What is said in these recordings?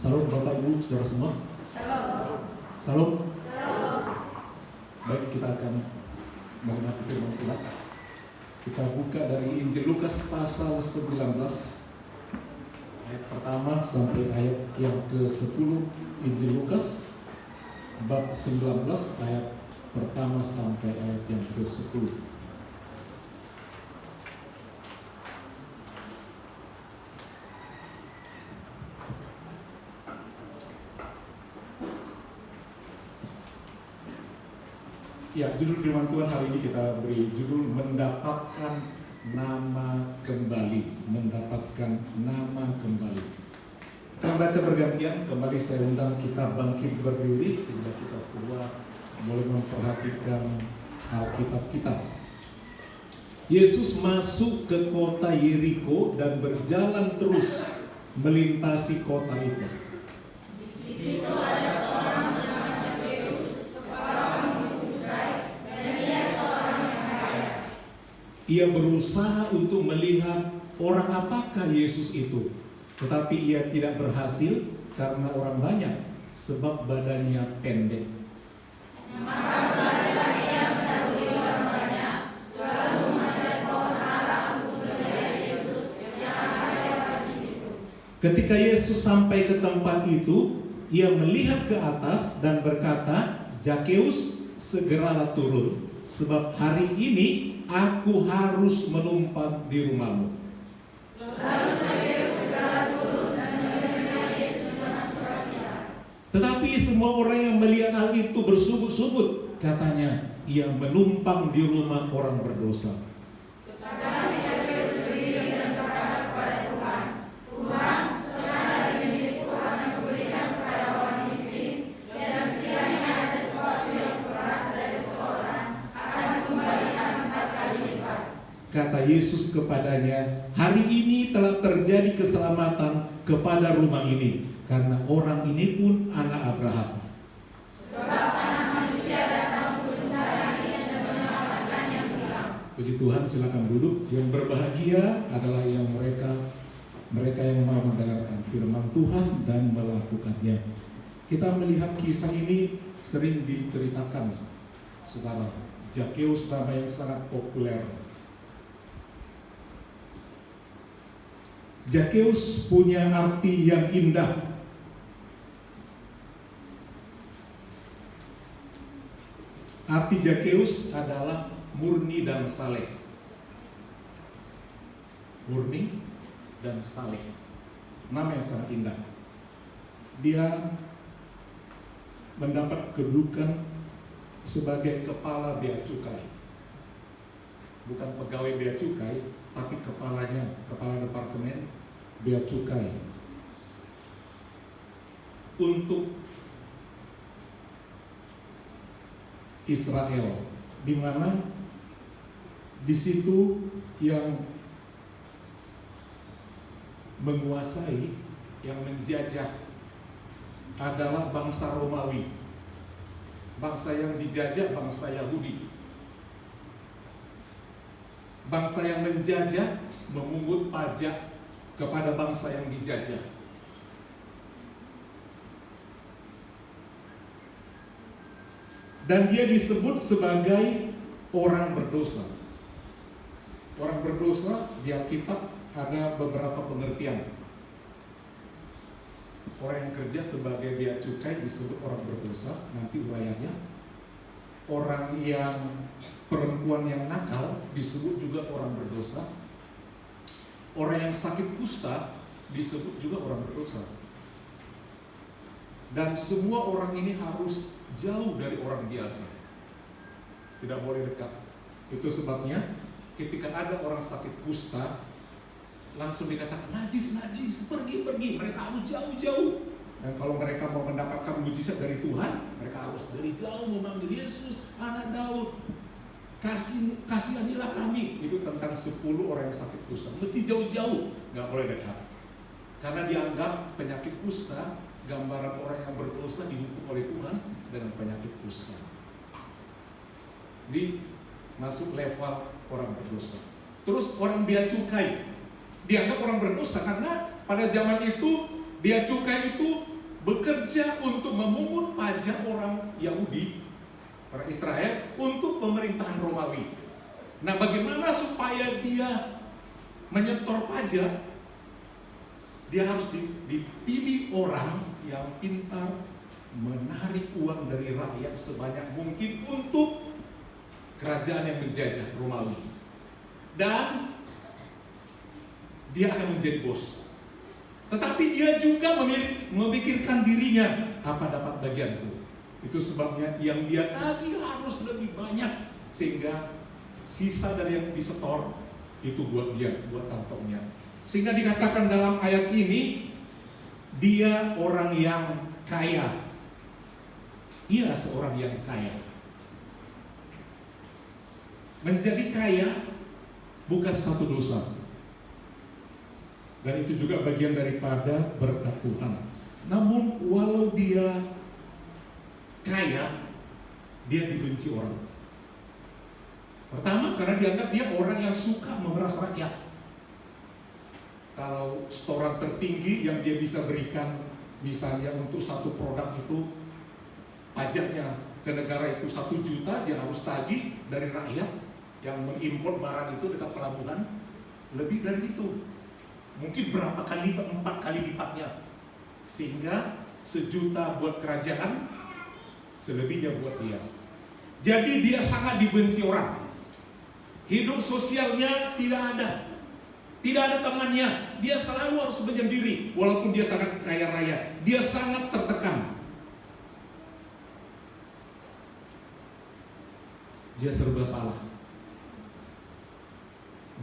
Salam Bapak Ibu, saudara semua. Salam. Baik, kita akan mengenal firman Tuhan. Kita buka dari Injil Lukas pasal 19 ayat pertama sampai ayat yang ke-10. Injil Lukas bab 19 ayat pertama sampai ayat yang ke-10. Ya, judul firman Tuhan hari ini kita beri judul mendapatkan nama kembali. Mendapatkan nama kembali. Kita baca bergantian. Kembali saya undang kita bangkit berdiri sehingga kita semua boleh memperhatikan Alkitab kita. Yesus masuk ke kota Yeriko dan berjalan terus melintasi kota itu. Di situ ada seorang bernama Zakheus, kepala penghuni cukai, dan dia seorang yang kaya. Ia berusaha untuk melihat orang apakah Yesus itu, tetapi ia tidak berhasil karena orang banyak, sebab badannya pendek. Maka berlarilah ia mendahului orang banyak, lalu memanjat pohon ara untuk melihat Yesus yang akan lewat di situ. Ketika Yesus sampai ke tempat itu, ia melihat ke atas dan berkata, "Zakheus, segeralah turun, sebab hari ini aku harus menumpang di rumahmu." Lalu Zakheus segera turun dan melihat Yesus masuk ke dia. Tetapi semua orang yang melihat hal itu bersungut-sungut, katanya, "Ia menumpang di rumah orang berdosa." Tetapi Zakheus berdiri dan berkata kepada Tuhan, "Tuhan, sekarang dari milikku akan kuberikan kepada orang miskin, dan sekiranya ada sesuatu yang kuperas dari seseorang, akan kukembalikan 4 kali lipat." Kata Yesus kepadanya, "Hari ini telah terjadi keselamatan kepada rumah ini, karena orang ini pun anak Abraham. Sebab Anak Manusia datang untuk mencari dan menyelamatkan yang hilang. Puji Tuhan, silakan duduk. Yang berbahagia adalah yang mereka yang mau mendengarkan firman Tuhan dan melakukannya. Kita melihat kisah ini sering diceritakan, saudara. Zakheus, nama yang sangat populer. Zakheus punya arti yang indah. Arti Zakheus adalah murni dan saleh. Murni dan saleh. Nama yang sangat indah. Dia mendapat kedudukan sebagai kepala bea cukai. Bukan pegawai bea cukai, tapi kepalanya, kepala departemen bea cukai. Untuk Israel, di mana di situ yang menguasai, yang menjajah adalah bangsa Romawi. Bangsa yang dijajah bangsa Yahudi. Bangsa yang menjajah memungut pajak kepada bangsa yang dijajah. Dan dia disebut sebagai orang berdosa. Orang berdosa di Alkitab ada beberapa pengertian. Orang yang kerja sebagai bea cukai disebut orang berdosa, nanti uraiannya. Orang yang perempuan yang nakal disebut juga orang berdosa. Orang yang sakit kusta disebut juga orang berdosa. Dan semua orang ini harus jauh dari orang biasa. Tidak boleh dekat. Itu sebabnya ketika ada orang sakit kusta, langsung dikatakan najis, pergi. Mereka harus jauh-jauh. Dan kalau mereka mau mendapatkan mujizat dari Tuhan, mereka harus dari jauh memanggil Yesus, Anak Daud, kasihanilah kami. Itu tentang 10 orang yang sakit kusta. Mesti jauh-jauh, nggak boleh dekat. Karena dianggap penyakit kusta gambaran orang yang berdosa dihukum oleh Tuhan dengan penyakit kusta. Di masuk level orang berdosa. Terus orang bea cukai dianggap orang berdosa karena pada zaman itu bea cukai itu bekerja untuk memungut pajak orang Yahudi, orang Israel, untuk pemerintahan Romawi. Nah, bagaimana supaya dia menyetor pajak? Dia harus dipilih orang yang pintar menarik uang dari rakyat sebanyak mungkin untuk kerajaan yang menjajah Romawi. Dan dia akan menjadi bos. Tetapi dia juga memikirkan dirinya, apa dapat bagianku. Itu sebabnya yang dia tagih harus lebih banyak, sehingga sisa dari yang disetor itu buat dia, buat kantongnya. Sehingga dikatakan dalam ayat ini, dia orang yang kaya. Ia seorang yang kaya. Menjadi kaya bukan satu dosa. Dan itu juga bagian daripada berkat Tuhan. Namun walau dia kaya, dia dibenci orang. Pertama, karena dianggap dia orang yang suka memeras rakyat. Kalau setoran tertinggi yang dia bisa berikan, misalnya untuk satu produk itu, pajaknya ke negara itu 1 juta, dia harus tagih dari rakyat yang mengimpor barang itu dekat pelabuhan, lebih dari itu. Mungkin berapa kali, 4 kali lipatnya. Sehingga 1 juta buat kerajaan, selebihnya buat dia. Jadi dia sangat dibenci orang. Hidup sosialnya tidak ada. Tidak ada temannya. Dia selalu harus menyendiri. Walaupun dia sangat kaya raya, dia sangat tertekan. Dia serba salah.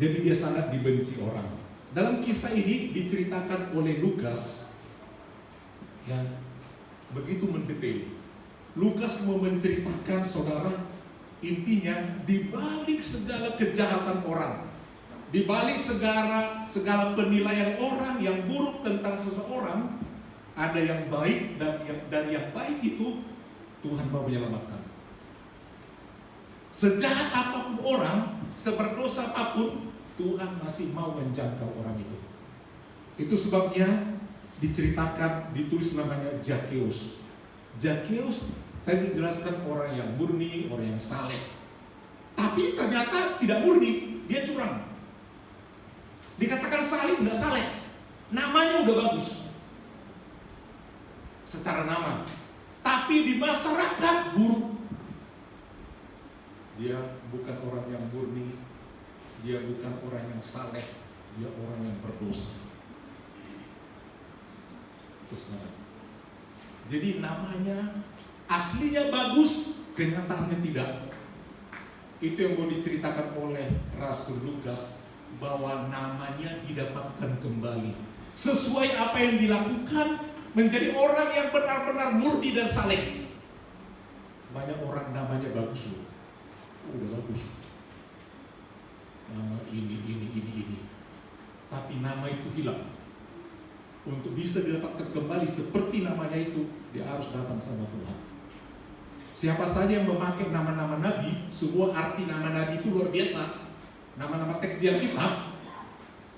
Jadi dia sangat dibenci orang. Dalam kisah ini diceritakan oleh Lukas, ya, begitu mendetail. Lukas mau menceritakan, saudara, intinya di balik segala kejahatan orang, di balik segala penilaian orang yang buruk tentang seseorang, ada yang baik, dan dari yang baik itu Tuhan mau menyelamatkan. Sejahat apapun orang, seberdosa apapun, Tuhan masih mau menjangkau orang itu. Itu sebabnya diceritakan, ditulis namanya Zakheus. Zakheus tadi dijelaskan orang yang murni, orang yang saleh. Tapi ternyata tidak murni, dia curang. Dikatakan saleh, nggak saleh. Namanya udah bagus secara nama, tapi di masyarakat buruk. Dia bukan orang yang murni, dia bukan orang yang saleh, dia orang yang berdosa. Jadi namanya aslinya bagus, kenyataannya tidak. Itu yang mau diceritakan oleh Rasul Lukas, bahwa namanya didapatkan kembali sesuai apa yang dilakukan, menjadi orang yang benar-benar murni dan saleh. Banyak orang namanya bagus loh, udah bagus, nama ini, tapi nama itu hilang. Untuk bisa didapatkan kembali seperti namanya itu, dia harus datang sama Tuhan. Siapa saja yang memakai nama-nama Nabi, semua arti nama Nabi itu luar biasa. Nama-nama teks di Alkitab,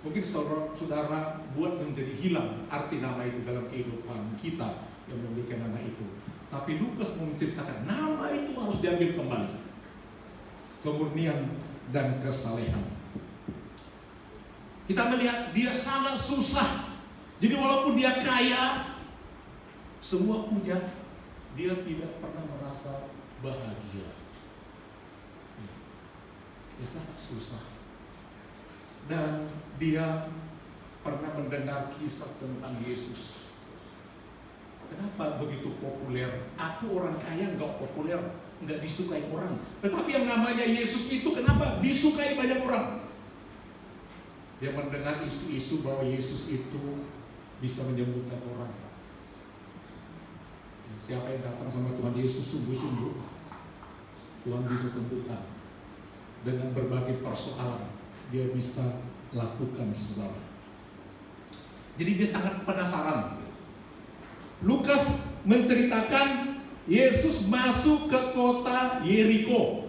mungkin saudara buat menjadi hilang arti nama itu dalam kehidupan kita yang memiliki nama itu. Tapi Lukas mau menceritakan nama itu harus diambil kembali. Kemurnian dan kesalehan. Kita melihat dia sangat susah. Jadi walaupun dia kaya, semua punya, dia tidak pernah merasa bahagia. Dia sangat susah. Dan dia pernah mendengar kisah tentang Yesus. Kenapa begitu populer? Aku orang kaya nggak populer, nggak disukai orang. Tetapi yang namanya Yesus itu kenapa disukai banyak orang? Dia mendengar isu-isu bahwa Yesus itu bisa menyembuhkan orang. Siapa yang datang sama Tuhan Yesus sungguh-sungguh, Tuhan bisa sembuhkan. Dengan berbagai persoalan, dia bisa lakukan saudara. Jadi dia sangat penasaran. Lukas menceritakan Yesus masuk ke kota Yeriko.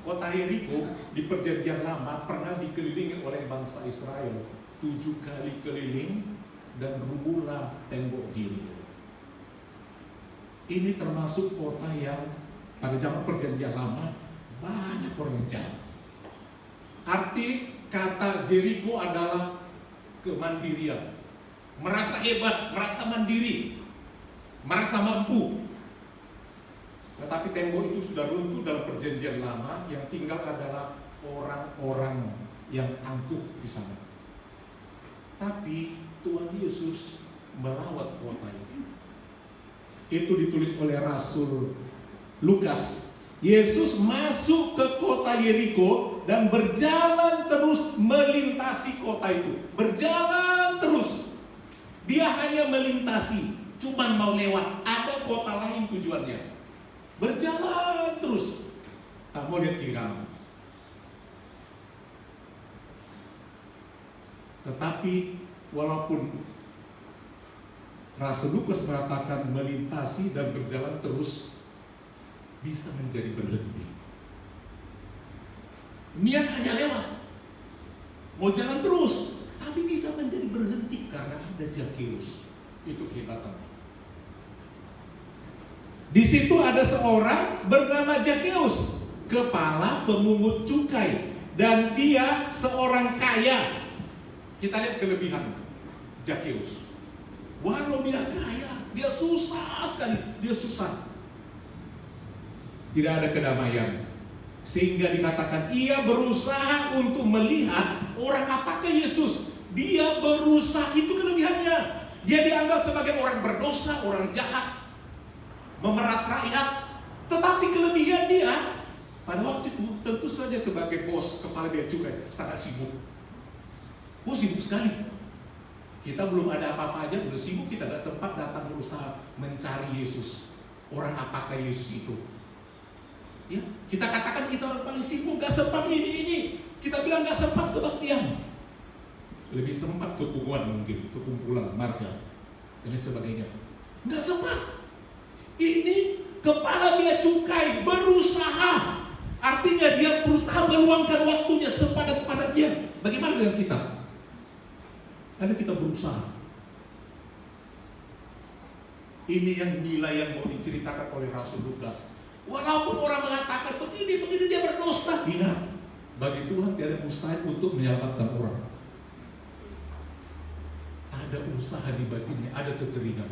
Kota Yeriko di perjanjian lama pernah dikelilingi oleh bangsa Israel. 7 kali keliling, dan rubuhlah tembok Jeriko. Ini termasuk kota yang pada zaman perjanjian lama banyak orang jahat. Arti kata Jeriko adalah kemandirian, merasa hebat, merasa mandiri, merasa mampu. Tetapi tembok itu sudah runtuh dalam perjanjian lama, yang tinggal adalah orang-orang yang angkuh di sana. Tapi Tuhan Yesus melawat kota itu. Itu ditulis oleh Rasul Lukas. Yesus masuk ke kota Yeriko dan berjalan terus melintasi kota itu. Berjalan terus. Dia hanya melintasi, cuman mau lewat. Ada kota lain tujuannya. Berjalan terus. Tak mau lihat kiri kanan. Tetapi walaupun Rasul Lukas mengatakan melintasi dan berjalan terus, bisa menjadi berhenti. Niat hanya lewat, mau jalan terus, tapi bisa menjadi berhenti karena ada Zakheus. Itu kehebatan. Di situ ada seorang bernama Zakheus, kepala pemungut cukai, dan dia seorang kaya. Kita lihat kelebihan Zakheus. Walau dia kaya, dia susah sekali, dia susah. Tidak ada kedamaian. Sehingga dikatakan ia berusaha untuk melihat orang apakah Yesus. Dia berusaha, itu kelebihannya. Dia dianggap sebagai orang berdosa, orang jahat, memeras rakyat. Tetapi kelebihan dia, pada waktu itu tentu saja sebagai bos, kepala bea cukai, sangat sibuk. Sibuk sekali. Kita belum ada apa-apa aja, udah sibuk, kita gak sempat datang berusaha mencari Yesus. Orang apakah Yesus itu? Ya, kita katakan kita orang paling sibuk, gak sempat ini. Kita bilang gak sempat kebaktian. Lebih sempat kekumpulan mungkin, kekumpulan marga dan sebagainya. Gak sempat. Ini kepala bea cukai berusaha. Artinya dia berusaha meluangkan waktunya sepadat-padatnya. Bagaimana dengan kita? Karena kita berusaha. Ini yang nilai yang mau diceritakan oleh Rasul Lukas. Walaupun orang mengatakan begini dia berdosa. Ingat, bagi Tuhan tidak ada mustahil untuk menyelamatkan orang. Ada usaha di batinnya, ada kekeringan.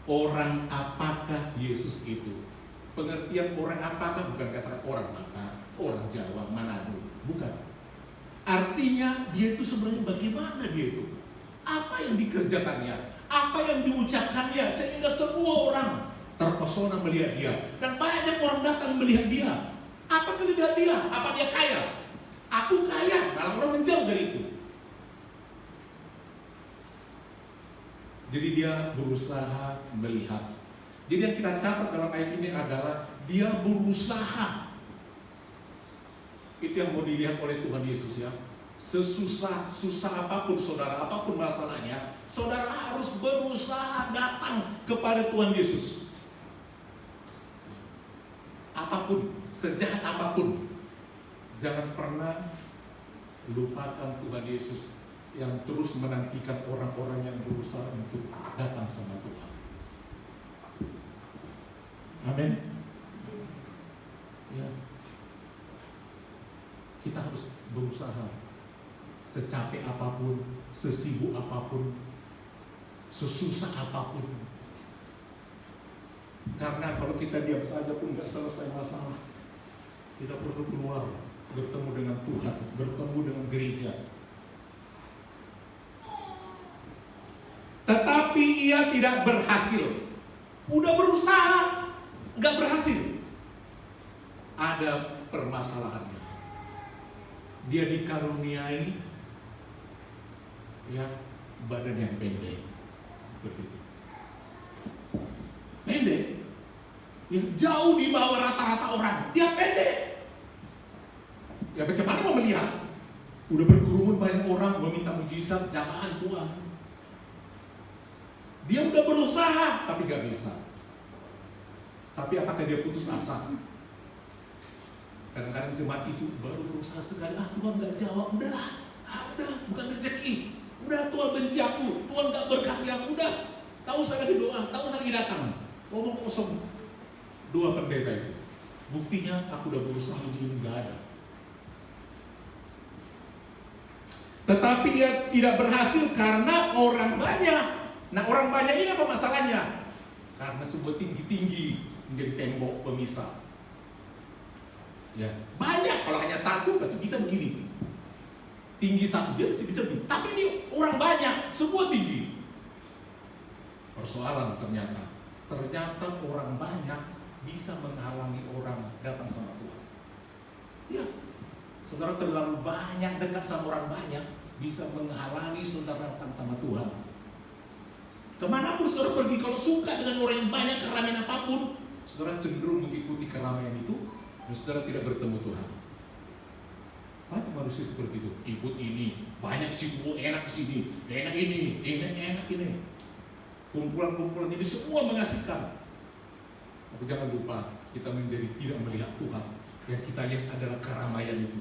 Orang apakah Yesus itu? Pengertian orang apakah bukan kata orang Batak, orang Jawa, Manado, bukan. Artinya dia itu sebenarnya bagaimana dia itu? Apa yang dikerjakannya? Apa yang diucapkannya sehingga semua orang terpesona melihat dia dan banyak orang datang melihat dia. Apa kelebihan dia? Apa dia kaya? Aku kaya, malah orang menjauh dari itu. Jadi dia berusaha melihat. Jadi yang kita catat dalam ayat ini adalah dia berusaha. Itu yang mau dilihat oleh Tuhan Yesus ya. Susah apapun saudara, apapun masalahnya, saudara harus berusaha datang kepada Tuhan Yesus. Apapun, sejahat apapun, jangan pernah lupakan Tuhan Yesus yang terus menantikan orang-orang yang berusaha untuk datang sama Tuhan. Amin. Ya. Kita harus berusaha secapek apapun, sesibuk apapun, sesusah apapun. Karena kalau kita diam saja pun nggak selesai masalah. Kita perlu keluar, bertemu dengan Tuhan, bertemu dengan gereja. Tetapi ia tidak berhasil. Udah berusaha, nggak berhasil. Ada permasalahannya. Dia dikaruniai ya badan yang pendek seperti itu. Pendek, yang jauh di bawah rata-rata orang. Dia pendek. Ya bagaimana mau melihat? Udah berkerumun banyak orang meminta mujizat, jamahan Tuhan. Dia udah berusaha, tapi gak bisa. Tapi apakah dia putus asa? Kadang-kadang jemaat itu baru berusaha sekali, Tuhan nggak jawab, udahlah, udah, bukan rezeki, udah Tuhan benci aku, Tuhan nggak berkati aku, udah, tahu saya lagi doa, tahu saya lagi datang, ngomong kosong. Doa pendeta itu, buktinya aku udah berusaha ini nggak ada. Tetapi dia tidak berhasil karena orang banyak. Nah, orang banyak ini apa masalahnya? Karena sebuah tinggi-tinggi menjadi tembok pemisah. Ya, banyak, kalau hanya satu masih bisa begini. Tinggi satu dia masih bisa begini. Tapi ini orang banyak, sebuah tinggi. Persoalan ternyata orang banyak bisa menghalangi orang datang sama Tuhan. Ya, saudara terlalu banyak dekat sama orang banyak bisa menghalangi saudara datang sama Tuhan. Kemanapun saudara pergi, kalau suka dengan orang yang banyak, keramaian apapun, saudara cenderung mengikuti keramaian itu, dan saudara tidak bertemu Tuhan. Banyak manusia seperti itu, ikut ini, banyak sih, enak sini, enak ini, enak ini. Kumpulan-kumpulan ini semua mengasihkan. Tapi jangan lupa, kita menjadi tidak melihat Tuhan. Yang kita lihat adalah keramaian itu.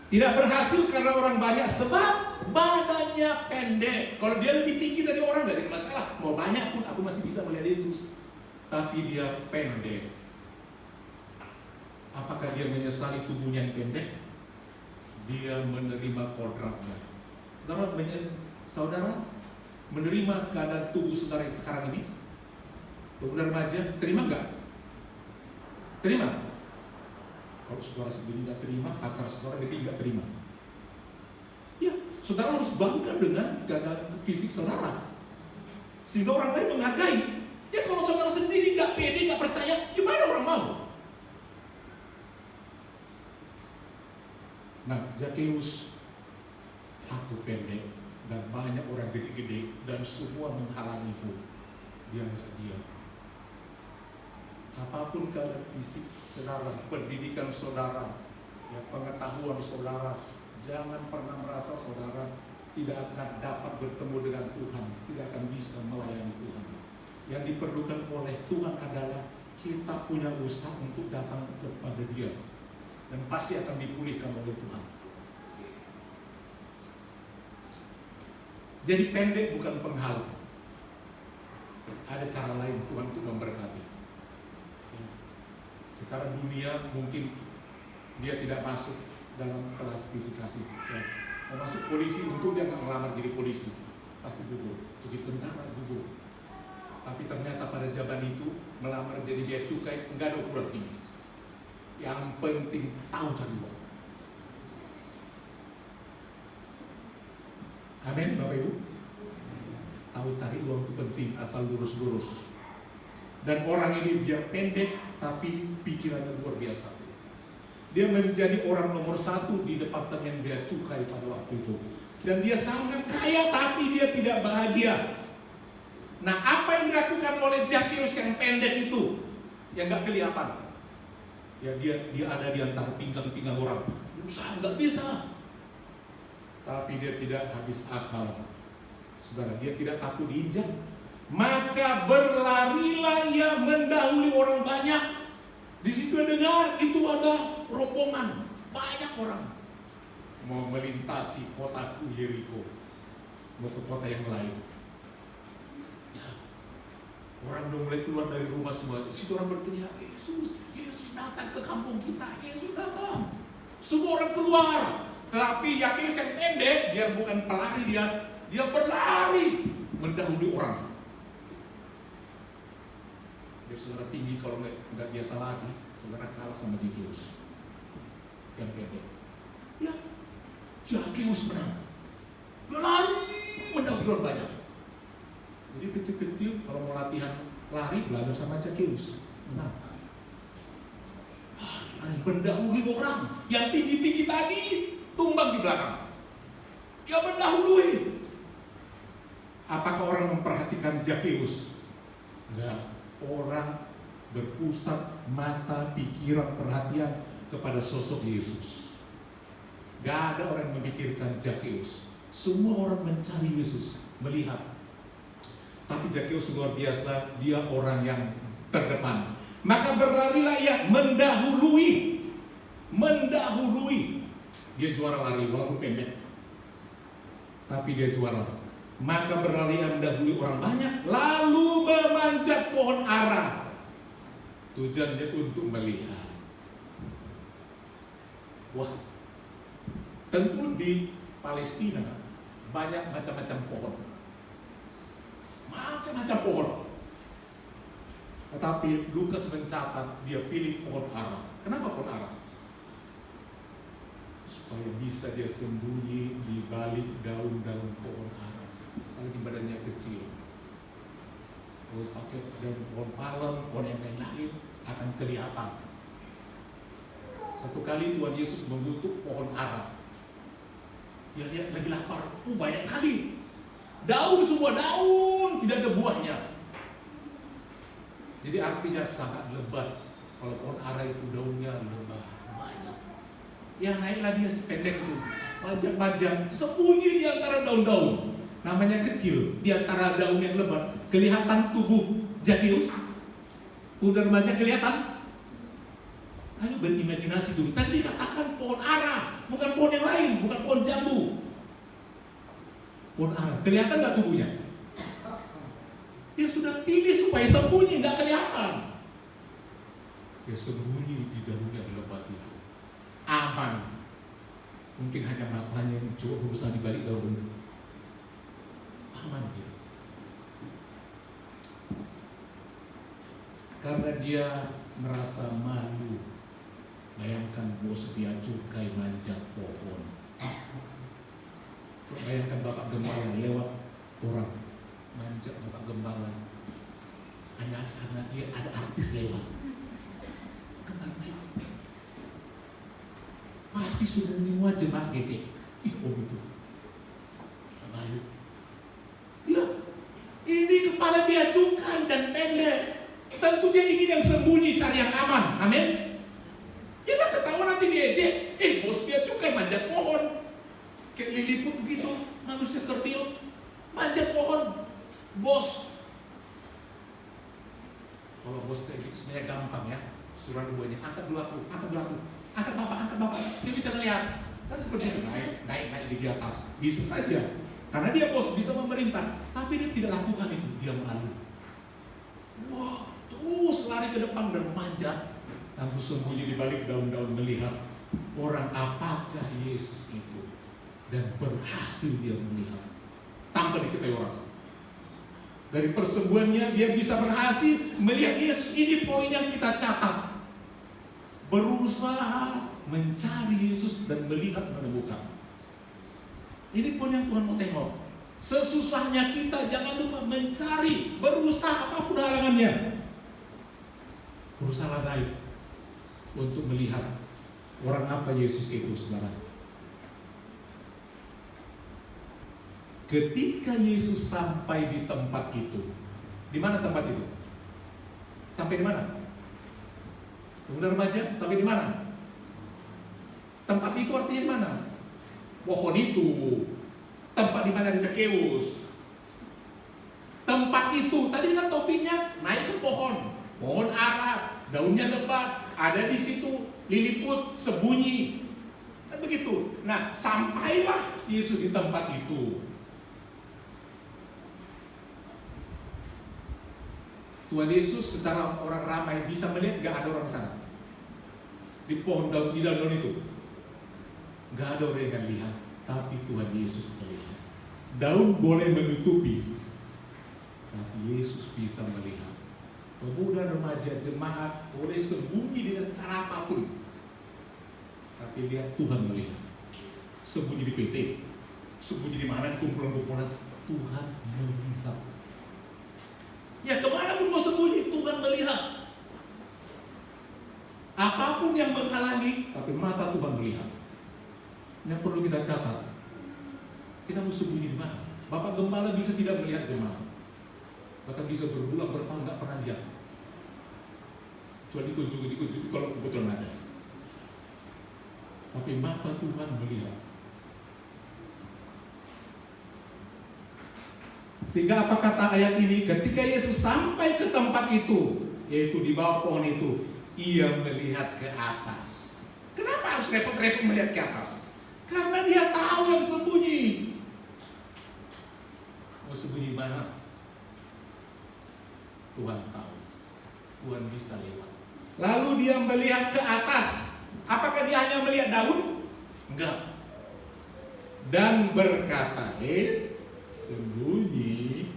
Tidak berhasil karena orang banyak, sebab badannya pendek. Kalau dia lebih tinggi dari orang, gak ada masalah. Mau banyak pun aku masih bisa melihat Yesus. Tapi dia pendek. Apakah dia menyesali tubuhnya yang pendek? Dia menerima kodratnya. Saudara menerima keadaan tubuh saudara yang sekarang ini? Pemuda remaja, terima nggak? Terima? Kalau saudara sendiri nggak terima, pacar saudara nggak terima. Ya, saudara harus bangga dengan keadaan fisik saudara, sehingga orang lain menghargai. Ya, kalau saudara sendiri nggak pede, nggak percaya, gimana orang mau? Nah, Zakeus, aku pendek dan banyak orang gede-gede dan semua menghalangiku. Dia nggak diam. Apapun keadaan fisik saudara, pendidikan saudara, ya, pengetahuan saudara, jangan pernah merasa saudara tidak akan dapat bertemu dengan Tuhan, tidak akan bisa melayani Tuhan. Yang diperlukan oleh Tuhan adalah kita punya usaha untuk datang kepada Dia, dan pasti akan dipulihkan oleh Tuhan. Jadi pendek bukan penghalang. Ada cara lain Tuhan untuk memberkati. Secara dunia mungkin dia tidak masuk dalam klasifikasi. Ya. Mau masuk polisi, untuk dia nggak melamar jadi polisi, pasti gugur. Jadi tentara gugur. Tapi ternyata pada zaman itu melamar jadi bea cukai nggak ada ukuran tinggi. Yang penting tahu cari uang. Amin, Bapak Ibu. Tahu cari uang itu penting, asal lurus-lurus. Dan orang ini dia pendek, tapi pikirannya luar biasa. Dia menjadi orang nomor 1 di departemen bea cukai pada waktu itu. Dan dia sangat kaya, tapi dia tidak bahagia. Nah, apa yang dilakukan oleh Zakeus yang pendek itu? Yang nggak kelihatan. Ya, dia ada di antara pinggang-pinggang orang. Usaha nggak bisa. Tapi dia tidak habis akal. Saudara, dia tidak takut diinjak. Maka berlarilah ia mendahului orang banyak. Di situ dengar itu ada rombongan, banyak orang mau melintasi kotaku Yeriko, mau ke kota yang lain. Ya, orang udah mulai keluar dari rumah semua. Di situ orang berteriak, Yesus datang ke kampung kita, Yesus datang. Semua orang keluar. Tapi Zakeus yang pendek, dia bukan pelari, dia berlari mendahului orang. Biar saudara tinggi, kalau nggak biasa lagi, saudara kalah sama Zakeus yang pendek. Ya, Zakeus menang. Dia lari mendahului orang banyak. Jadi kecil-kecil kalau mau latihan lari, belajar sama Zakeus. Menang. Mendahului orang yang tinggi-tinggi tadi, tumbang di belakang. Dia mendahului. Apakah orang memperhatikan Zakeus? Enggak. Orang berpusat mata, pikiran, perhatian kepada sosok Yesus. Gak ada orang yang memikirkan Zakeus. Semua orang mencari Yesus, melihat. Tapi Zakeus luar biasa, dia orang yang terdepan. Maka berlarilah ia mendahului. Dia juara lari walaupun pendek, tapi dia juara. Maka berlari ia mendahului orang banyak, lalu memanjat pohon ara. Tujuannya untuk melihat. Wah, tentu di Palestina banyak macam-macam pohon. Macam-macam pohon. Tetapi Lukas mencatat dia pilih pohon ara. Kenapa pohon ara? Supaya bisa dia sembunyi di balik daun-daun pohon ara. Apalagi badannya kecil. Kalau pakai daun pohon palem, pohon yang lain akan kelihatan. Satu kali Tuhan Yesus mengutuk pohon ara. Dia lihat lagi lapar, banyak kali. Daun, semua daun, tidak ada buahnya. Jadi artinya sangat lebat. Kalau pohon ara itu daunnya lebat, banyak. Ya naiklah dia sependek itu, panjang-panjang, sembunyi di antara daun-daun. Namanya kecil, di antara daun yang lebat. Kelihatan tubuh Zakeus. Udah remaja kelihatan. Ayo berimajinasi dulu. Tadi dikatakan pohon ara, bukan pohon yang lain, bukan pohon jambu. Pohon ara, kelihatan nggak tubuhnya? Dia sudah pilih supaya sembunyi, nggak kelihatan. Dia sembunyi di daunnya lebat itu. Aman. Mungkin hanya matanya yang coba berusaha di balik daun itu. Aman dia. Karena dia merasa malu. Bayangkan bos dia cukai manjat pohon. Bayangkan bapak gembala lewat orang manjat bapak gembala. Hanya karena dia ada artis lewat. Masih sudah semua jemaat gece. Itu. Malu. Ya, ini kepala dia cukai dan pendek. Tentu dia ingin yang sembunyi, cari yang aman. Amin. Yalah ketahuan nanti diejek. Bos dia cukai manjat pohon. Kayak liliput begitu, manusia kerdil manjat pohon. Bos. Kalau bos kayak gitu sebenarnya gampang ya. Suruh buahnya, angkat dulu aku. Angkat bapak. Dia bisa melihat. Kan seperti itu, naik di atas. Bisa saja. Karena dia bos, bisa memerintah. Tapi dia tidak lakukan itu, dia malu. Wah, terus lari ke depan dan manjat. Lalu sembunyi di balik daun-daun melihat orang apakah Yesus itu. Dan berhasil dia melihat. Tanpa diketahui orang. Dari persembuhannya dia bisa berhasil melihat Yesus. Ini poin yang kita catat. Berusaha mencari Yesus dan melihat menemukan. Ini poin yang Tuhan mau tengok. Sesusahnya kita jangan lupa mencari, berusaha apapun halangannya. Berusaha baik untuk melihat orang apa Yesus itu, saudara. Ketika Yesus sampai di tempat itu, di mana tempat itu? Sampai di mana? Pemuda remaja, sampai di mana? Tempat itu artinya di mana? Pohon itu. Tempat di mana ada Zakeus. Tempat itu, tadi kan topiknya naik ke pohon. Pohon ara, daunnya lebat, ada di situ, liliput, sembunyi. Kan begitu. Nah, sampailah Yesus di tempat itu. Tuhan Yesus secara orang ramai bisa melihat gak ada orang sana. Di pohon daun, di daun itu gak ada orang yang lihat. Tapi Tuhan Yesus melihat. Daun boleh menutupi, tapi Yesus bisa melihat. Pemuda, remaja, jemaat boleh sembunyi dengan cara apapun, tapi lihat Tuhan melihat. Sembunyi di PT, sembunyi di mana, di kumpulan-kumpulan, Tuhan melihat. Ya kemana pun mau sembunyi, Tuhan melihat. Apapun yang menghalangi, tapi mata Tuhan melihat. Yang perlu kita catat, kita mau sembunyi di mana? Bapak gembala bisa tidak melihat jemaat, bahkan bisa berbulan bertahun nggak pernah lihat, kecuali dikunjungi kalau kebetulan ada. Tapi mata Tuhan melihat. Sehingga apa kata ayat ini? Ketika Yesus sampai ke tempat itu, yaitu di bawah pohon itu, ia melihat ke atas. Kenapa harus repot-repot melihat ke atas? Karena dia tahu yang sembunyi. Mau sembunyi mana? Tuhan tahu. Tuhan bisa lewat. Lalu dia melihat ke atas. Apakah dia hanya melihat daun? Enggak. Dan berkata, sembunyi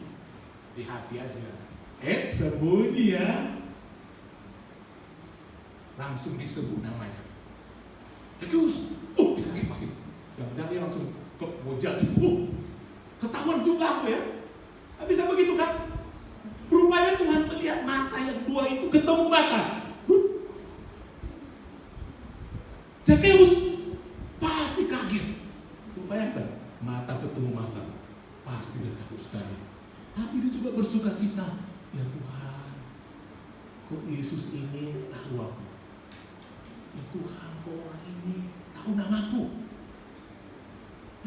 di hati aja. Sembunyi ya. Langsung disebut namanya. Zakheus. Dikaget masih. Jangan-jangan dia langsung ke wajah. Ketahuan juga aku ya. Bisa begitu kan? Rupanya Tuhan melihat mata yang dua itu ketemu mata. Zakheus pasti kaget. Bayangkan, mata ketemu mata, pasti dia takut sekali. Tapi dia juga bersuka cita. Ya Tuhan, kok Yesus ini tahu aku? Ya Tuhan, kok orang ini tahu namaku?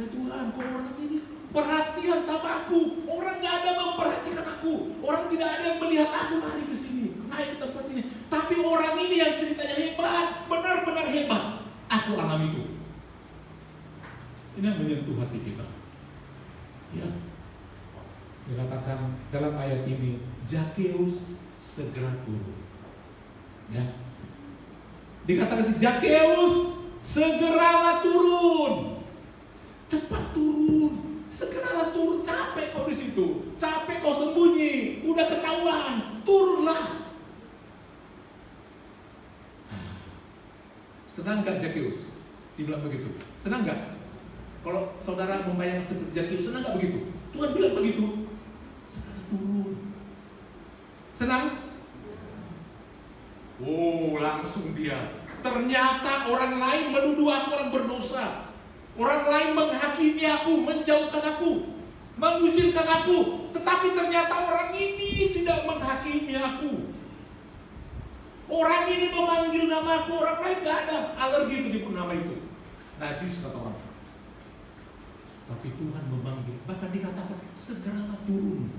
Ya Tuhan, kok orang ini perhatian sama aku? Orang gak ada memperhatikan aku. Orang tidak ada yang melihat aku lari ke sini, naik ke tempat ini. Tapi orang ini yang ceritanya hebat, benar-benar hebat. Aku alami itu. Ini yang menyentuh hati kita. Ya, dikatakan dalam ayat ini, Zakheus segera turun. Ya, dikatakan si Zakheus segeralah turun, cepat turun, segeralah turun. Capek kau di situ, capek kau sembunyi, udah ketahuan, turunlah. Senang gak Zakheus? Dibilang begitu. Senang gak? Kalau saudara membayangkan seperti Zakheus, senang gak begitu? Tuhan bilang begitu. Sekarang turun. Senang? Langsung dia. Ternyata orang lain menuduh aku orang berdosa. Orang lain menghakimi aku, menjauhkan aku, mengucilkan aku. Tetapi ternyata orang ini tidak menghakimi aku. Orang ini memanggil nama aku, orang lain gak ada alergi menyebut nama itu. Najis kata orang. Tapi Tuhan memanggil, bahkan dikatakan segeralah turun.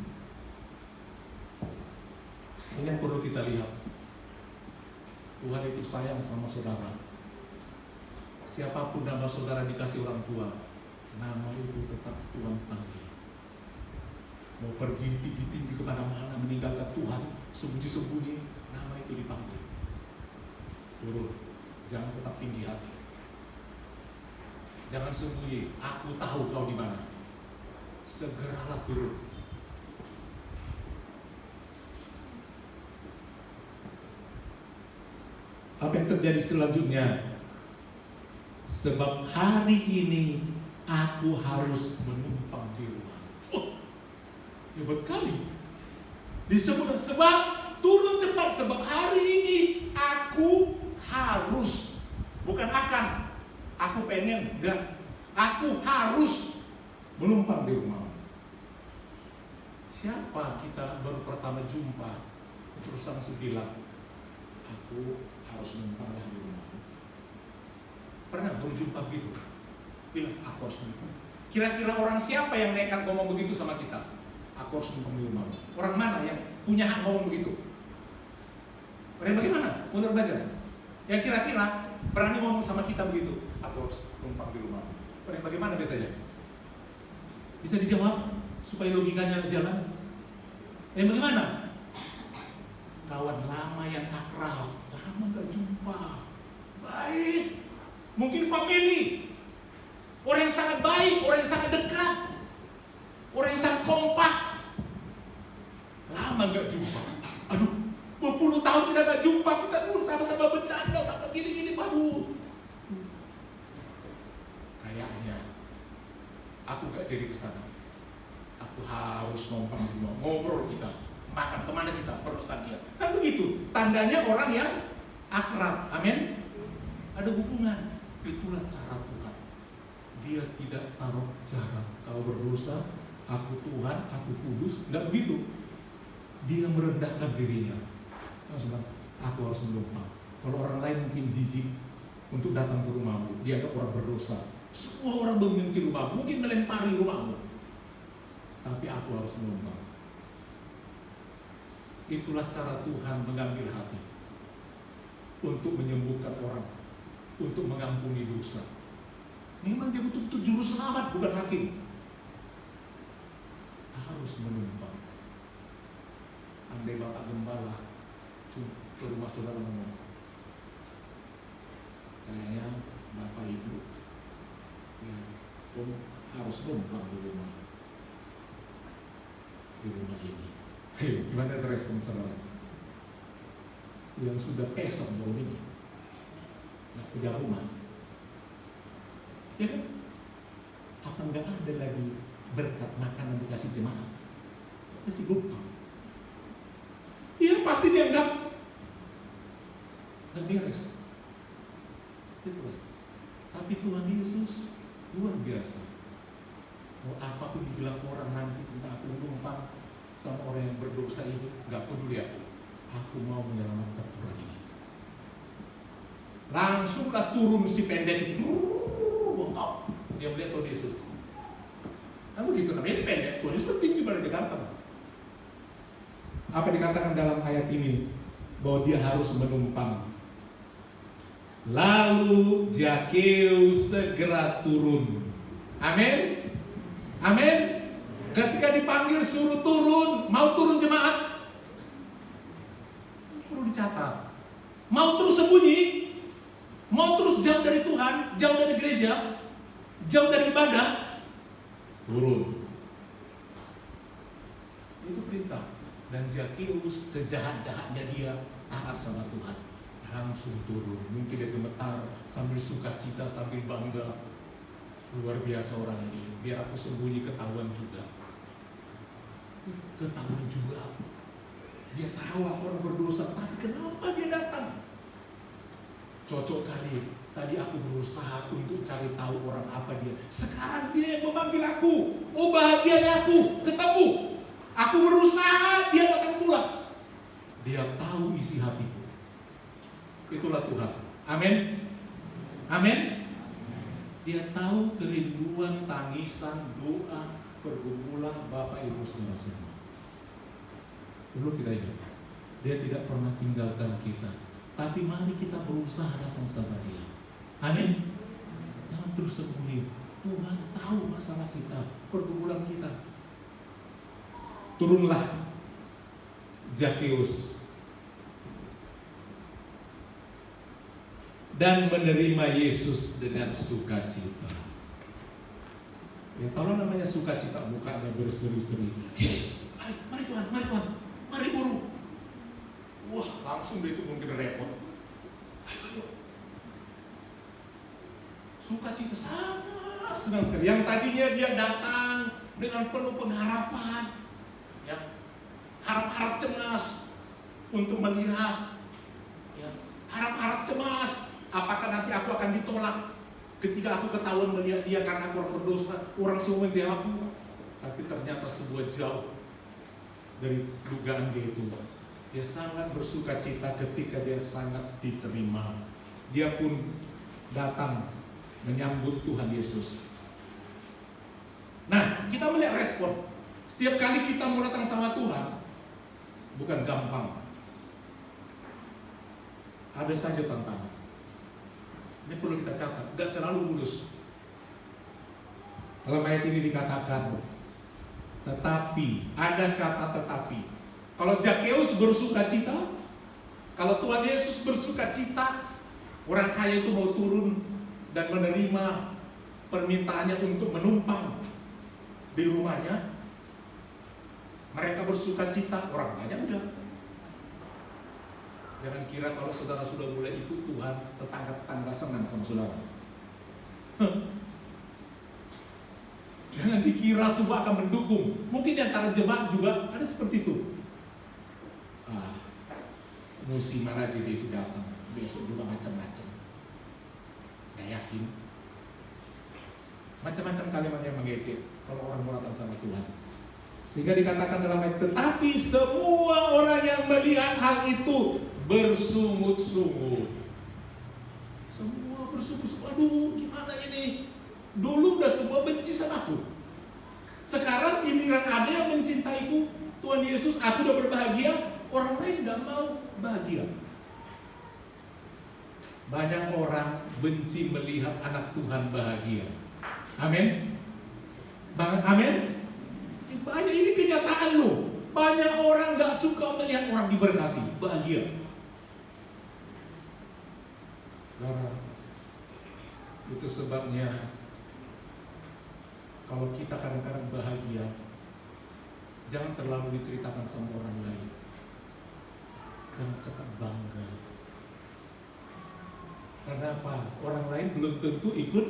Ini yang perlu kita lihat. Tuhan itu sayang sama saudara. Siapapun nama saudara dikasih orang tua, nama itu tetap Tuhan panggil. Mau pergi tinggi-tinggi kemana-mana meninggalkan Tuhan, sembunyi-sembunyi, nama itu dipanggil. Turun, jangan tetap tinggi hati. Jangan sembunyi, aku tahu kau di mana. Segeralah turun. Apa yang terjadi selanjutnya? Sebab hari ini aku harus menumpang di rumah. Hebat kali. Disebut sebab turun cepat, sebab hari ini aku harus, bukan akan. Aku pengen, enggak. Aku harus menumpang di rumah. Siapa kita baru pertama jumpa, terus langsung bilang, aku harus menumpang di rumah. Pernah baru jumpa begitu? Bilang, aku harus menumpang. Kira-kira orang siapa yang nekat ngomong begitu sama kita? Aku harus menumpang di rumah. Orang mana yang punya hak ngomong begitu? Orang bagaimana? Menurut baca? Yang kira-kira berani ngomong sama kita begitu? Aku harus numpang di rumah. Bagaimana biasanya? Bisa dijawab supaya logikanya jalan. Yang bagaimana? Kawan lama yang akrab, lama gak jumpa, baik, mungkin family, orang yang sangat baik, orang yang sangat dekat, orang yang sangat kompak, lama gak jumpa. Aduh, berpuluh tahun kita gak jumpa, kita dulu sama-sama bercanda, sama gini-gini, aduh. Kayaknya aku gak jadi kesana. Aku harus numpang di rumah, ngobrol kita, makan kemana kita, bernostalgia. Kan begitu, tandanya orang yang akrab, amin. Ada hubungan, itulah cara Tuhan. Dia tidak taruh jarak. Kalau berdosa, aku Tuhan, aku kudus, enggak begitu. Dia merendahkan dirinya. Aku harus menumpang. Kalau orang lain mungkin jijik untuk datang ke rumahmu, dia anggap orang berdosa. Semua orang membenci rumahmu, mungkin melempari rumahmu. Tapi aku harus menumpang. Itulah cara Tuhan mengambil hati untuk menyembuhkan orang, untuk mengampuni dosa. Memang dia betul-betul juru selamat, bukan hakim. Harus menumpang. Andai Bapak Gembala ke rumah saudara ngomong, kayaknya Bapak Ibu ya, harus numpang di rumah ini. Ayo, gimana respon saudara? Yang sudah pesok tahun ini, nggak punya rumah, ya kan? Apa nggak ada lagi berkat makanan dikasih jemaat? Pasti gugup. Iya, pasti dianggap nggak beres. Itulah. Tapi Tuhan Yesus luar biasa. Mau apapun dibilang orang nanti tentang aku numpang sama orang yang berdosa ini, nggak peduli aku. Aku mau menyelamatkan orang ini. Langsunglah turun si pendek itu, bongkok. Dia melihat Tuhan Yesus. Nah begitu namanya, ini pendek. Tuhan Yesus tinggi pada Jakarta. Apa dikatakan dalam ayat ini? Bahwa dia harus menumpang. Lalu Zakheus segera turun. Amin. Amin. Ketika dipanggil suruh turun, mau turun jemaat. Perlu dicatat. Mau terus sembunyi, mau terus jauh dari Tuhan, jauh dari gereja, jauh dari ibadah, turun. Itu perintah. Dan Zakheus sejahat-jahatnya dia taat sama Tuhan, langsung turun. Mungkin dia gemetar sambil sukacita, sambil bangga. Luar biasa orang ini. Biar aku sembunyi, ketahuan juga. Ketahuan juga. Dia tahu aku orang berdosa, tapi kenapa dia datang? Cocok kali. Tadi aku berusaha untuk cari tahu orang apa dia. Sekarang dia yang memanggil aku. Oh bahagianya aku ketemu. Aku berusaha, dia datang pula. Dia tahu isi hatiku. Itulah Tuhan. Amin. Amin. Dia tahu kerinduan, tangisan, doa, pergumulan Bapak Ibu saudara semua. Perlu kita ingat, dia tidak pernah tinggalkan kita. Tapi mari kita berusaha datang sama dia. Amin. Jangan terus sembunyi. Tuhan tahu masalah kita, pergumulan kita. Turunlah Zakheus dan menerima Yesus dengan sukacita. Ya, kalau namanya sukacita, mukanya berseri-seri. Mari Tuhan, mari guru. Wah, langsung dia itu mungkin repot. Ayo. Sukacita sangat senang sekali. Yang tadinya dia datang dengan penuh pengharapan. Ya, harap-harap cemas untuk melihat, ya, harap-harap cemas apakah nanti aku akan ditolak ketika aku ketahuan melihat dia karena aku orang berdosa, orang semua menjawabku. Tapi ternyata sebuah jauh dari dugaan dia itu. Dia sangat bersuka cita ketika dia sangat diterima. Dia pun datang menyambut Tuhan Yesus. Nah, kita melihat respon. Setiap kali kita mau datang sama Tuhan, bukan gampang. Ada saja tantangan. Ini perlu kita catat, gak selalu mulus. Dalam ayat ini dikatakan, tetapi, ada kata tetapi. Kalau Zakheus bersuka cita, kalau Tuhan Yesus bersuka cita, orang kaya itu mau turun dan menerima permintaannya untuk menumpang di rumahnya. Mereka bersuka cita, orang banyak udah. Jangan kira kalau saudara sudah mulai ikut Tuhan, tetangga-tetangga senang sama saudara. Jangan dikira semua akan mendukung. Mungkin di antara jemaat juga ada seperti itu. Musiman aja dia itu datang, besok juga macam-macam. Gak yakin. Macam-macam kalimat yang mengejek kalau orang mau datang sama Tuhan. Sehingga dikatakan dalam ayat, tetapi semua orang yang melihat hal itu bersungut-sungut. Semua bersungut-sungut. Aduh, gimana ini? Dulu udah semua benci sama aku. Sekarang giliran ada yang mencintaiku. Tuhan Yesus, aku udah berbahagia. orang lain nggak mau bahagia. Banyak orang benci melihat anak Tuhan bahagia. Amin. Amin. Banyak, ini kenyataan loh. Banyak orang nggak suka melihat orang diberkati, bahagia. Karena itu sebabnya kalau kita kadang-kadang bahagia, jangan terlalu diceritakan sama orang lain. Jangan cepat bangga. Karena apa? Orang lain belum tentu ikut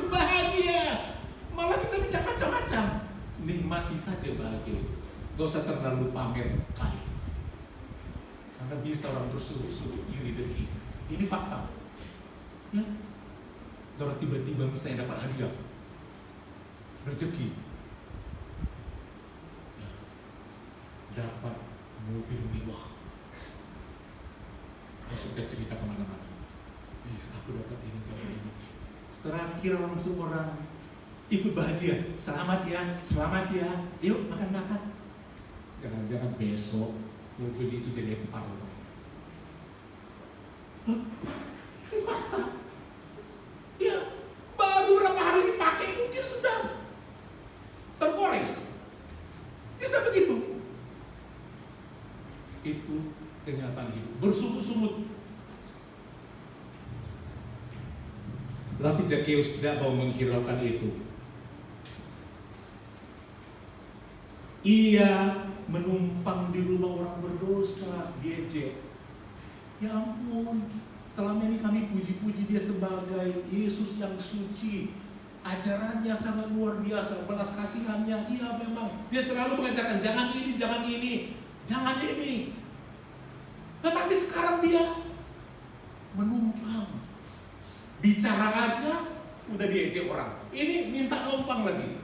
bahagia. Malah kita bicara macam-macam. Nikmati saja bahagia itu. Gak usah terlalu pamer kali. Karena bisa orang bersuruh-suruh iri dengki. Ini fakta. Ya. Orang tiba-tiba misalnya dapat hadiah, rezeki, ya. Dapat mobil mewah. Langsung dia cerita kemana-mana. Aku dapat ini, dapat ini. Terakhir langsung orang ikut bahagia. Selamat ya, selamat ya. Yuk makan-makan. Jangan-jangan besok mobil itu dilempar. Ini fakta. Ya, baru berapa hari dipakai mungkin sudah tergores. Bisa begitu. Itu kenyataan hidup. Bersungut-sungut. Tapi Zakheus tidak mau menghiraukan itu. Ia menumpang di rumah orang berdosa, diejek. Ya ampun, selama ini kami puji-puji dia sebagai Yesus yang suci. Ajarannya sangat luar biasa, belas kasihannya. Iya memang, dia selalu mengajarkan jangan ini, jangan ini, jangan ini. Tetapi sekarang dia menumpang. Bicara aja udah diejek orang. Ini minta numpang lagi.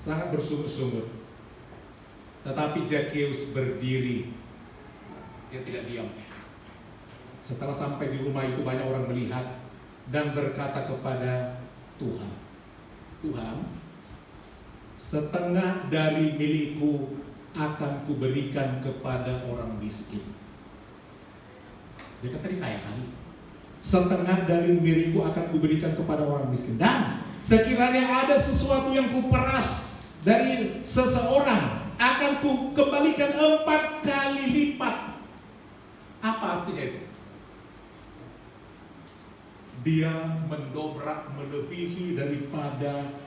Sangat bersungut-sungut. Tetapi Zakheus berdiri. Dia tidak diam. Setelah sampai di rumah itu banyak orang melihat dan berkata kepada Tuhan, Tuhan, setengah dari milikku akan kuberikan kepada orang miskin. Dia kata tadi kaya kali. Setengah dari milikku akan kuberikan kepada orang miskin. Dan sekiranya ada sesuatu yang kuperas dari seseorang, akan ku kembalikan 4 kali lipat. Apa artinya itu? Dia mendobrak melebihi daripada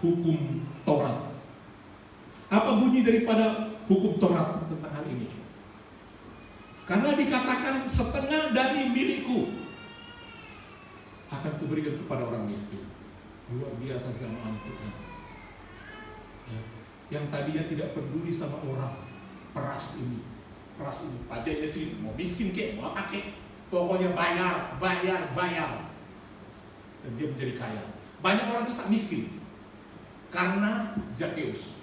hukum Taurat. Apa bunyi daripada hukum Taurat tentang hal ini? Karena dikatakan setengah dari milikku akan kuberikan kepada orang miskin. Luar biasa jamaah Tuhan. Ya. Yang tadinya tidak peduli sama orang, peras ini, pajaknya sih, mau miskin kek, mau apa kek, pokoknya bayar. Dan dia menjadi kaya. Banyak orang tetap miskin karena Zakheus.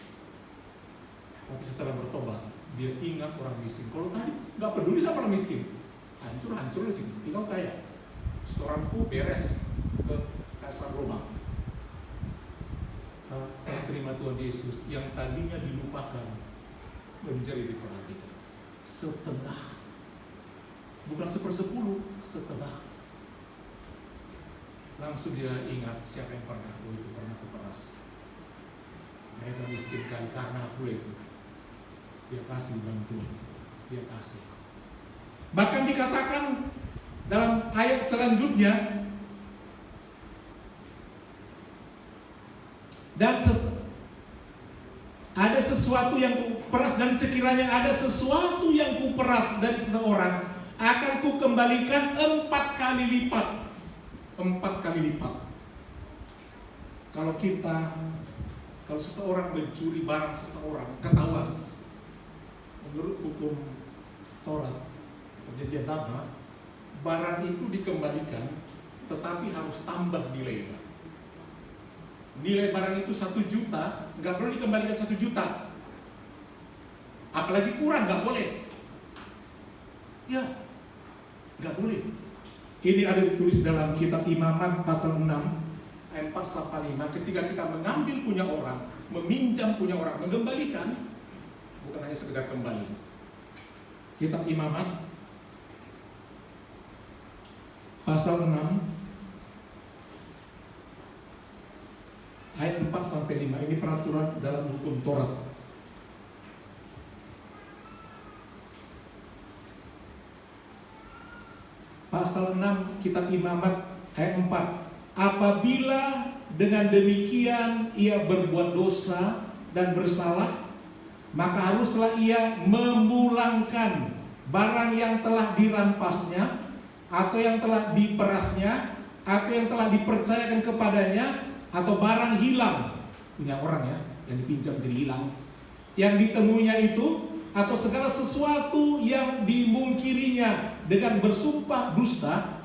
Tapi setelah bertobat, dia ingat orang miskin. Kalau tadi nggak peduli sama orang miskin, hancur sih, tinggal kaya. Setoranku beres ke Kaisar Roma. Setelah terima Tuhan Yesus, yang tadinya dilupakan menjadi diperhatikan. Setengah, bukan 1/10, setengah. Langsung dia ingat siapa yang pernah aku peras. Mereka miskin kan karena aku itu. Dia kasih bantuan, dia kasih. Bahkan dikatakan dalam ayat selanjutnya, dan ada sesuatu yang kuperas, dan sekiranya ada sesuatu yang kuperas dari seseorang, akan kukembalikan 4 kali lipat. 4 kali lipat. Kalau seseorang mencuri barang seseorang, ketahuan, menurut hukum Taurat, perjanjian lama, barang itu dikembalikan, tetapi harus tambah nilainya. Nilai barang itu 1 juta, nggak perlu dikembalikan 1 juta. Apalagi kurang, nggak boleh. Ya, nggak boleh. Ini ada ditulis dalam kitab Imamat pasal 6 ayat 4-5. Ketika kita mengambil punya orang, meminjam punya orang, mengembalikan, bukan hanya sekedar kembali. Kitab Imamat pasal 6 ayat 4 sampai 5. Ini peraturan dalam hukum Taurat. Pasal 6 kitab Imamat ayat 4. Apabila dengan demikian ia berbuat dosa dan bersalah, maka haruslah ia memulangkan barang yang telah dirampasnya, atau yang telah diperasnya, atau yang telah dipercayakan kepadanya, atau barang hilang punya orang ya, yang dipinjam jadi hilang, yang ditemuinya itu, atau segala sesuatu yang dimungkirinya dengan bersumpah dusta,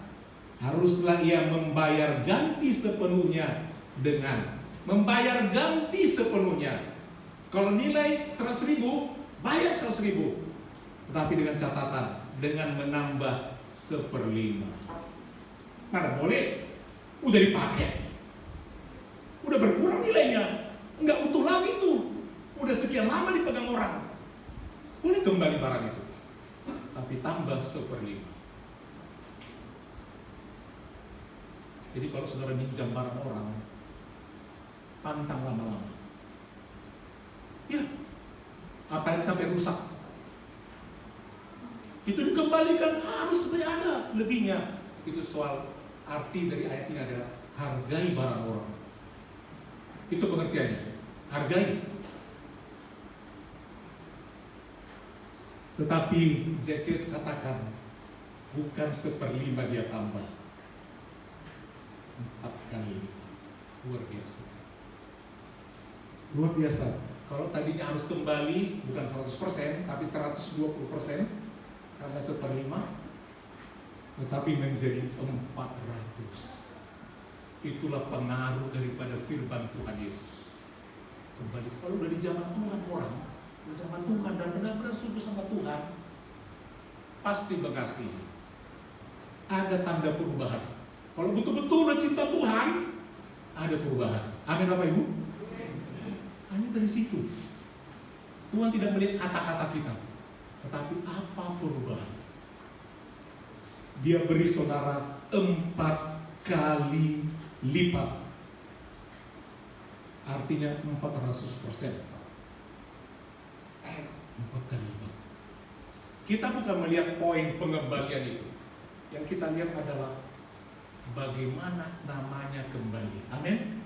haruslah ia membayar ganti sepenuhnya dengan membayar ganti sepenuhnya. Kalau nilai 100.000, bayar 100.000, tetapi dengan catatan, dengan menambah 1/5. Mana boleh, udah dipakai, udah berkurang nilainya, nggak utuh lagi tuh, udah sekian lama dipegang orang, boleh kembali barang itu, tapi tambah 1/5. Jadi kalau saudara minjam barang orang, pantang lama-lama. Ya, apalagi sampai rusak, itu dikembalikan, harus sebenarnya ada lebihnya. Itu soal arti dari ayat ini adalah hargai barang orang. Itu pengertiannya, hargai. Tetapi Zakheus katakan, bukan 1/5 dia tambah, 4 kali lipat. Luar biasa. Luar biasa. Kalau tadinya harus kembali bukan 100%, tapi 120%, karena 1/5, tetapi menjadi 400. Itulah pengaruh daripada firman Tuhan Yesus. Kembali, kalau udah di zaman Tuhan orang, di zaman Tuhan dan benar-benar sungguh sama Tuhan, pasti mengasihi. Ada tanda perubahan. Kalau betul-betul udah cinta Tuhan, ada perubahan. Amin Bapak Ibu. Hanya dari situ. Tuhan tidak melihat kata-kata kita, tetapi apa perubahan. Dia beri saudara 4 kali lipat. Artinya 400%. 4 kali lipat. Kita bukan melihat poin pengembalian itu. Yang kita lihat adalah bagaimana namanya kembali. Amin.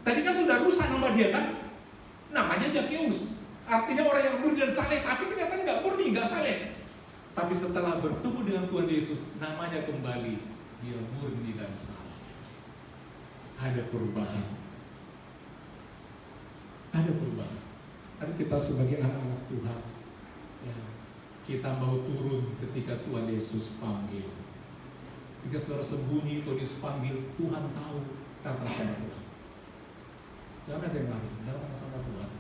Tadi kan sudah rusak nama dia kan? Namanya Zakheus. Artinya orang yang murni dan saleh, tapi ternyata nggak murni, nggak saleh. Tapi setelah bertemu dengan Tuhan Yesus, namanya kembali. Dia murni dan saleh. Ada perubahan. Ada perubahan. Tapi kita sebagai anak-anak Tuhan, ya, kita mau turun ketika Tuhan Yesus panggil. Ketika saudara sembunyi, Tuhan Yesus panggil, Tuhan tahu, datang sama Tuhan. Jangan ada yang lari, datang sama Tuhan.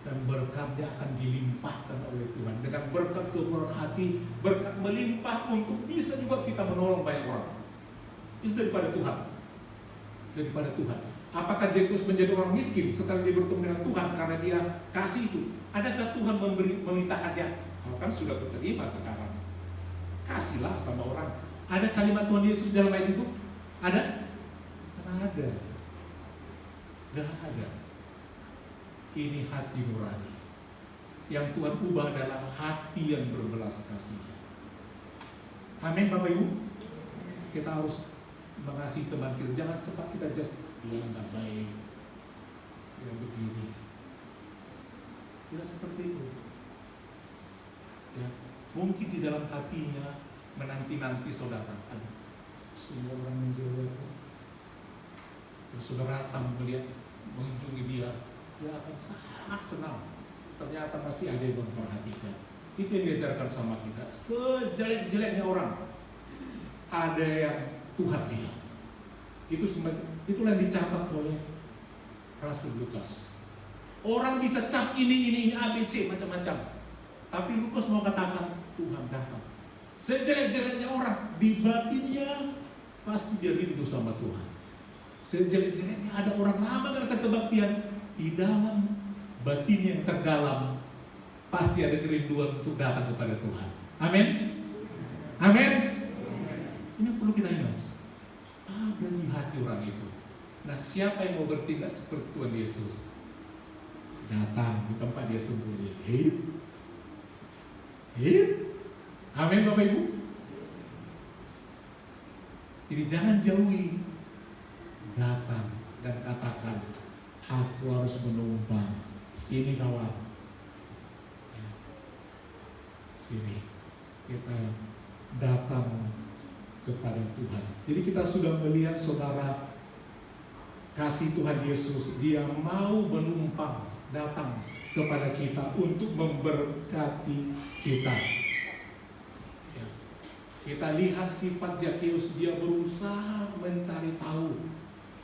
Dan berkatnya akan dilimpahkan oleh Tuhan. Dengan berkat kemurahan hati, berkat melimpah untuk bisa juga kita menolong banyak orang. Itu daripada Tuhan. Daripada Tuhan. Apakah Zakheus menjadi orang miskin setelah dia bertemu dengan Tuhan karena dia kasih itu? Adakah Tuhan memintakannya? Kau kan sudah berterima sekarang, kasihlah sama orang. Ada kalimat Tuhan Yesus dalam ayat itu? Ada? Ada. Gak ada. Ini hati nurani. Yang Tuhan ubah adalah hati yang berbelas kasih. Amin Bapak Ibu. Kita harus mengasihi teman kita. Jangan cepat kita just yang gak baik, yang begini. Tidak seperti itu. Ya, mungkin di dalam hatinya menanti-nanti saudara. Aduh, semua orang menjauhku. Saudara datang melihat, mengunjungi dia akan sangat senang. Ternyata masih ada yang memperhatikan. Itu yang diajarkan sama kita. Sejelek-jeleknya orang, ada yang Tuhan lihat. Itulah yang dicatat oleh Rasul Lukas. Orang bisa cap ini, ABC, macam-macam. Tapi Lukas mau katakan, Tuhan datang. Sejelek-jeleknya orang, di batinnya pasti dia rindu sama Tuhan. Sejelek-jeleknya ada orang lama datang kebaktian, di dalam batin yang terdalam pasti ada kerinduan untuk datang kepada Tuhan. Amin. Amin. Ini perlu kita ingat. Ada di hati orang itu. Nah, siapa yang mau bertindak seperti Tuhan Yesus? Datang di tempat dia sembunyi. Hidup. Amin Bapak Ibu. Jadi jangan jauhi. Datang dan katakan, aku harus menumpang. Sini kawan. Sini. Kita datang kepada Tuhan. Jadi kita sudah melihat saudara, kasih Tuhan Yesus, dia mau menumpang, datang kepada kita untuk memberkati kita. Ya. Kita lihat sifat Zakheus, dia berusaha mencari tahu.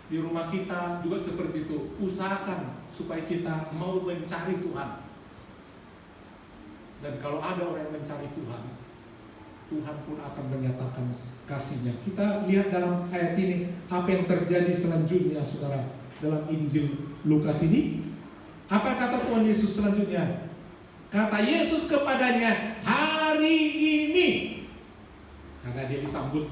Di rumah kita juga seperti itu, usahakan supaya kita mau mencari Tuhan. Dan kalau ada orang yang mencari Tuhan, Tuhan pun akan menyatakan kasih-Nya. Kita lihat dalam ayat ini apa yang terjadi selanjutnya, saudara, dalam Injil Lukas ini. Apa kata Tuhan Yesus selanjutnya? Kata Yesus kepadanya, hari ini, karena dia disambut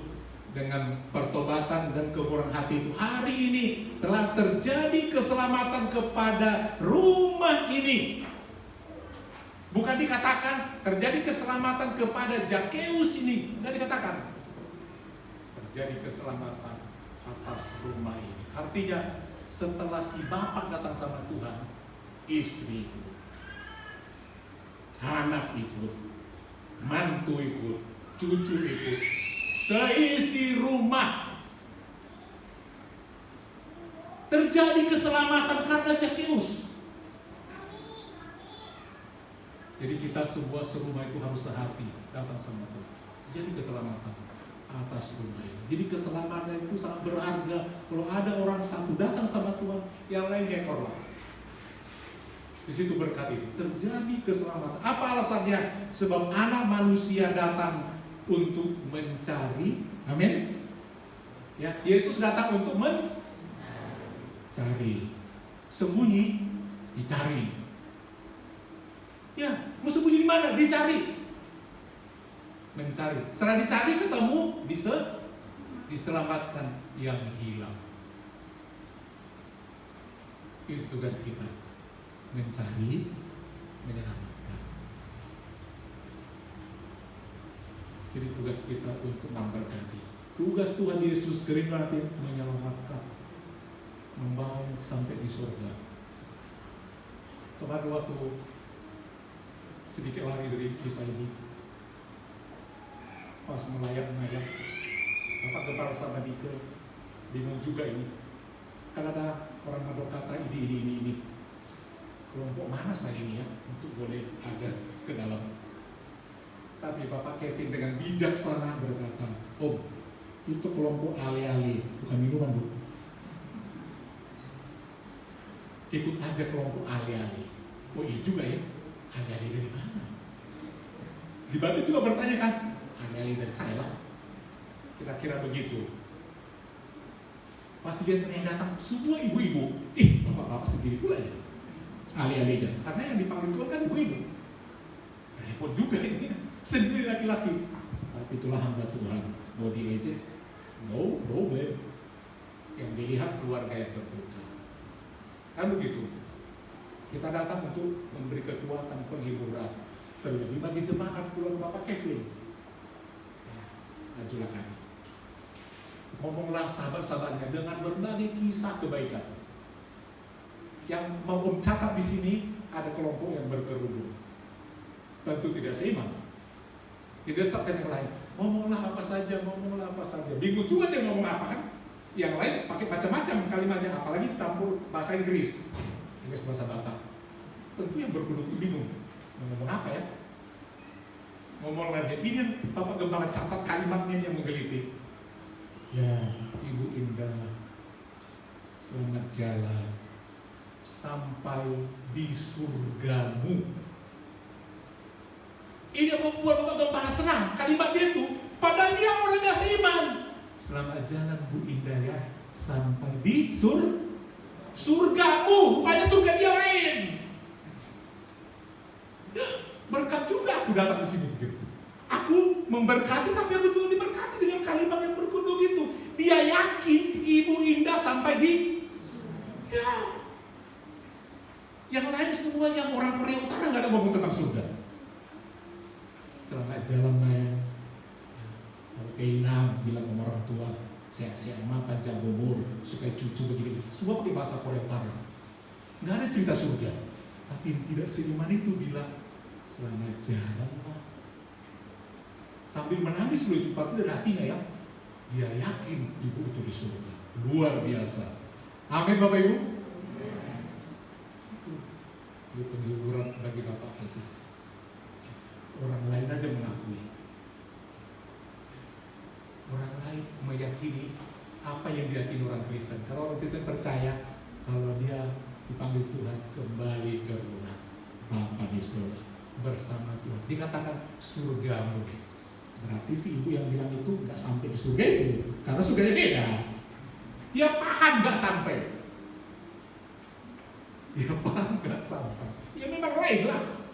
dengan pertobatan dan kemurahan hati itu, hari ini telah terjadi keselamatan kepada rumah ini. Bukan dikatakan terjadi keselamatan kepada Zakheus ini, tidak dikatakan. Terjadi keselamatan atas rumah ini. Artinya setelah si bapak datang sama Tuhan, istri ikut, anak ikut, mantu ikut, cucu ikut, seisi rumah. Terjadi keselamatan karena Zakheus. Jadi kita semua serumah itu harus sehati datang sama Tuhan. Jadi keselamatan atas rumah ini. Jadi keselamatan itu sangat berharga. Kalau ada orang satu datang sama Tuhan, yang lain ngekor. Di situ berkat itu terjadi keselamatan. Apa alasannya? Sebab anak manusia datang untuk mencari. Amin. Ya, Yesus datang untuk mencari. Sembunyi, dicari. Ya, mau sembunyi di mana? Dicari. Mencari. Setelah dicari ketemu, bisa diselamatkan yang hilang. Itu tugas kita. Mencari, menyelamatkan. Jadi tugas kita untuk memberkati. Tugas Tuhan Yesus keringat menyelamatkan, membawa sampai di surga. Kemarin waktu sedikit lari dari kisah ini, pas melayang-layang, Bapak Gembala sama Dike bingung juga ini. Kan ada orang berkata ini. Kelompok mana saya ini ya untuk boleh ada ke dalam. Tapi Bapak Kevin dengan bijaksana berkata, Om, itu kelompok ale-ale, bukan minuman Bu. Ikut aja kelompok ale-ale. Oh iya juga ya. Ale-ale dari mana? Dibantu juga bertanya kan, ale-ale dari saya lah. Kira-kira begitu. Pasti dia ternyata datang semua ibu-ibu. Bapak-bapak segini pula ya. Ale-alenya. Karena yang dipanggil Tuhan kan ibu-ibu. Repot juga ini. Sendiri laki-laki. Tapi itulah hamba Tuhan. Mau diejek? No problem. Yang dilihat keluarga yang berduka. Kan begitu. Kita datang untuk memberi kekuatan, penghiburan, terlebih bagi jemaat keluarga Bapak Kevin. Ya, majulah kami. Ngomonglah sahabat-sahabatnya dengan berbagai kisah kebaikan. Yang mau catat di sini ada kelompok yang berkerudung. Tentu tidak seimbang. Tidak saya yang lain. Ngomonglah apa saja. Bingung juga dia ngomong apa kan? Yang lain pakai macam-macam kalimatnya, apalagi campur bahasa Inggris. Inggris bahasa Batak. Tentu yang berkerudung itu bingung. Ngomong apa ya? Ngomong lagi. Ini yang Bapak Gembala catat kalimatnya yang menggelitik. Ya, Ibu Indah, selamat jalan sampai di surgamu. Ini yang membuat Bapak Gembala senang. Kalimat dia itu, padahal dia orang gak seiman. Selamat jalan Bu Indah ya, sampai di surgamu. Rupanya surga dia lain. Ya, berkat juga aku datang ke sini. Gitu. Aku memberkati, tapi aku juga diberkati dengan kalimat yang berkedok itu. Dia yakin Ibu Indah sampai di ya. Yang lain semuanya orang Korea Utara nggak ada ngomong tentang surga. Selamat jalan Naya. Lalu Keina bilang sama orang tua, saya amat panjang umur supaya cucu begini. Semua pakai bahasa Korea Utara. Nggak ada cerita surga. Tapi yang tidak seiman itu bilang, selamat jalan Pak. Sambil menangis dulu itu pasti dari hatinya ya. Dia yakin ibu itu di surga. Luar biasa. Amin Bapak Ibu. Itu penghiburan bagi Bapak kita. Orang lain aja mengakui. Orang lain meyakini apa yang diyakini orang Kristen. Kalau orang Kristen percaya kalau dia dipanggil Tuhan kembali ke rumah Bapa di surga bersama Tuhan. Dikatakan surgamu. Berarti si ibu yang bilang itu nggak sampai di surga itu, karena surganya beda. Dia paham nggak sampai. Dia paham nggak sampai. Ya memang lain lah.